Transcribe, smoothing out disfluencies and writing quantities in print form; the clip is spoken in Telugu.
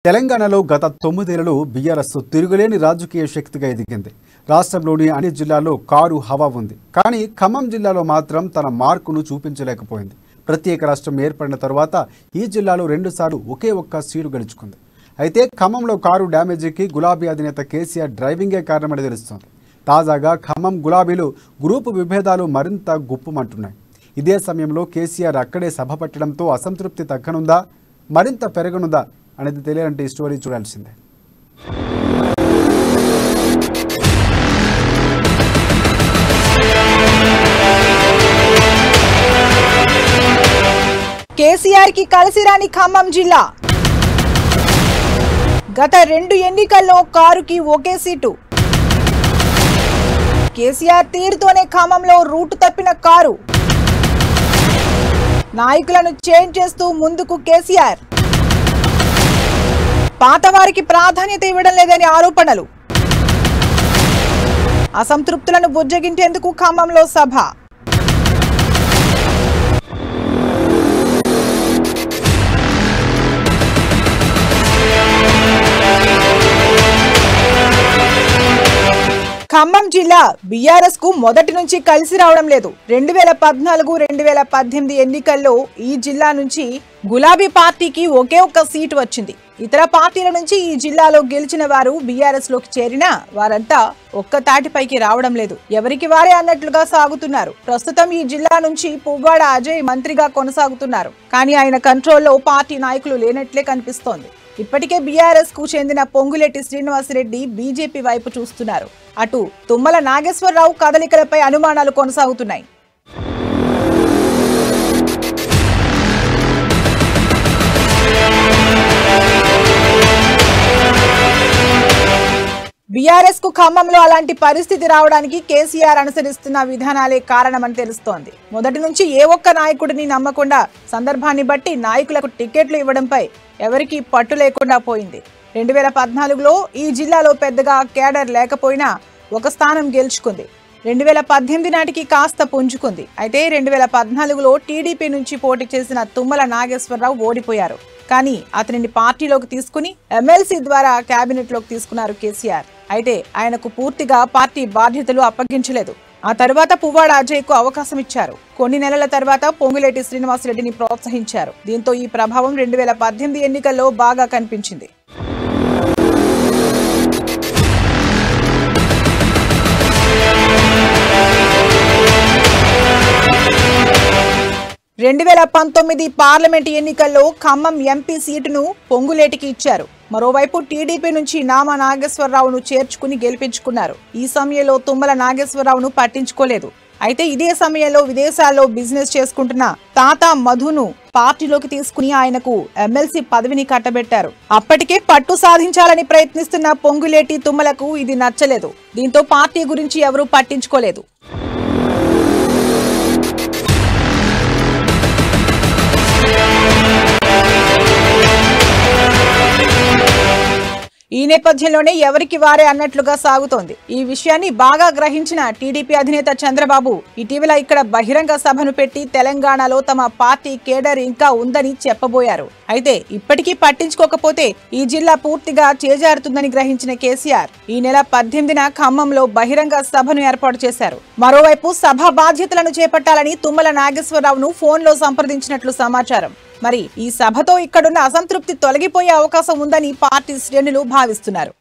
తెలంగాణలో గత 9 ఏళ్లలో బీఆర్ఎస్ తిరుగులేని రాజకీయ శక్తిగా ఎదిగింది. రాష్ట్రంలోని అన్ని జిల్లాల్లో కారు హవా ఉంది. కానీ ఖమ్మం జిల్లాలో మాత్రం తన మార్కును చూపించలేకపోయింది. ప్రత్యేక రాష్ట్రం ఏర్పడిన తర్వాత ఈ జిల్లాలో 2 సార్లు ఒకే ఒక్క సీటు గెలుచుకుంది. అయితే ఖమ్మంలో కారు డ్యామేజీకి గులాబీ అధినేత కేసీఆర్ డ్రైవింగే కారణమని తెలుస్తోంది. తాజాగా ఖమ్మం గులాబీలు గ్రూపు విభేదాలు మరింత గుప్పుమంటున్నాయి. ఇదే సమయంలో కేసీఆర్ అక్కడే సభ పెట్టడంతో అసంతృప్తి తగ్గనుందా, మరింత పెరగనుందా అనేది తెలియాలంటే ఈ స్టోరీ చూడాల్సిందే. కేసీఆర్ కి కలిసి రాని ఖమ్మం జిల్లా. గత 2 ఎన్నికల్లో కారుకి ఒకే సీటు. కేసీఆర్ తీరుతోనే ఖమ్మంలో రూటు తప్పిన కారు. నాయకులను చేంజ్ చేస్తూ ముందుకు కేసీఆర్. పాతవారికి ప్రాధాన్యత ఇవ్వడం లేదని ఆరోపణలు. అసంతృప్తులను బుజ్జగించేందుకు ఖమ్మంలో సభ. ఖమ్మం జిల్లా బీఆర్ఎస్ కు మొదటి నుంచి కలిసి రావడం లేదు. 2014-2018 ఎన్నికల్లో ఈ జిల్లా నుంచి గులాబీ పార్టీకి ఒకే ఒక్క సీటు వచ్చింది. ఇతర పార్టీల నుంచి ఈ జిల్లాలో గెలిచిన వారు బీఆర్ఎస్ లోకి చేరినా వారంతా ఒక్క తాటిపైకి రావడం లేదు. ఎవరికి వారే అన్నట్లుగా సాగుతున్నారు. ప్రస్తుతం ఈ జిల్లా నుంచి పువ్వాడ అజయ్ మంత్రిగా కొనసాగుతున్నారు. కానీ ఆయన కంట్రోల్లో పార్టీ నాయకులు లేనట్లే కనిపిస్తోంది. ఇప్పటికే బీఆర్ఎస్ కు చెందిన పొంగులేటి శ్రీనివాసరెడ్డి బీజేపీ వైపు చూస్తున్నారు. అటు తుమ్మల నాగేశ్వరరావు కదలికలపై అనుమానాలు కొనసాగుతున్నాయి. బీఆర్ఎస్ కు ఖమ్మంలో అలాంటి పరిస్థితి రావడానికి కేసీఆర్ అనుసరిస్తున్న విధానాలే కారణమని తెలుస్తోంది. మొదటి నుంచి ఏ ఒక్క నాయకుడిని నమ్మకుండా సందర్భాన్ని బట్టి నాయకులకు టికెట్లు ఇవ్వడంపై ఎవరికీ పట్టు లేకుండా పోయింది. 2014లో ఈ జిల్లాలో పెద్దగా కేడర్ లేకపోయినా ఒక స్థానం గెలుచుకుంది. 2018 నాటికి కాస్త పుంజుకుంది. అయితే 2014లో టీడీపీ నుంచి పోటీ చేసిన తుమ్మల నాగేశ్వరరావు ఓడిపోయారు. కానీ అతనిని పార్టీలోకి తీసుకుని ఎమ్మెల్సీ ద్వారా కేబినెట్ లోకి తీసుకున్నారు కేసీఆర్. అయితే ఆయనకు పూర్తిగా పార్టీ బాధ్యతలు అప్పగించలేదు. ఆ తర్వాత పువ్వాడ అజయ్ కు అవకాశం ఇచ్చారు. కొన్ని నెలల తర్వాత పొంగులేటి శ్రీనివాసరెడ్డిని ప్రోత్సహించారు. దీంతో ఈ ప్రభావం 2018 ఎన్నికల్లో బాగా కనిపించింది. పార్లమెంట్ ఎన్నికల్లో ఖమ్మం ఎంపీ సీటును పొంగులేటికి ఇచ్చారు. మరోవైపు టీడీపీ నుంచి నామా నాగేశ్వరరావును చేర్చుకుని గెలిపించుకున్నారు. ఈ సమయంలో తుమ్మల నాగేశ్వరరావును పట్టించుకోలేదు. అయితే ఇదే సమయంలో విదేశాల్లో బిజినెస్ చేసుకుంటున్న తాత మధును పార్టీలోకి తీసుకుని ఆయనకు ఎమ్మెల్సీ పదవిని కట్టబెట్టారు. అప్పటికే పట్టు సాధించాలని ప్రయత్నిస్తున్న పొంగులేటి తుమ్మలకు ఇది నచ్చలేదు. దీంతో పార్టీ గురించి ఎవరూ పట్టించుకోలేదు. ఈ నేపథ్యంలోనే ఎవరికి వారే అన్నట్లుగా సాగుతోంది. ఈ విషయాన్ని బాగా గ్రహించిన టీడీపీ అధినేత చంద్రబాబు ఇటీవల ఇక్కడ బహిరంగ సభను పెట్టి తెలంగాణలో తమ పార్టీ కేడర్ ఇంకా ఉందని చెప్పబోయారు. అయితే ఇప్పటికీ పట్టించుకోకపోతే ఈ జిల్లా పూర్తిగా చేజారుతుందని గ్రహించిన కేసీఆర్ ఈ నెల 18న ఖమ్మంలో బహిరంగ సభను ఏర్పాటు చేశారు. మరోవైపు సభ బాధ్యతలను చేపట్టాలని తుమ్మల నాగేశ్వరరావును ఫోన్లో సంప్రదించినట్లు సమాచారం. మరి ఈ సభతో ఇక్కడున్న అసంతృప్తి తొలగిపోయే అవకాశం ఉందని పార్టీ శ్రేణులు భావిస్తున్నారు.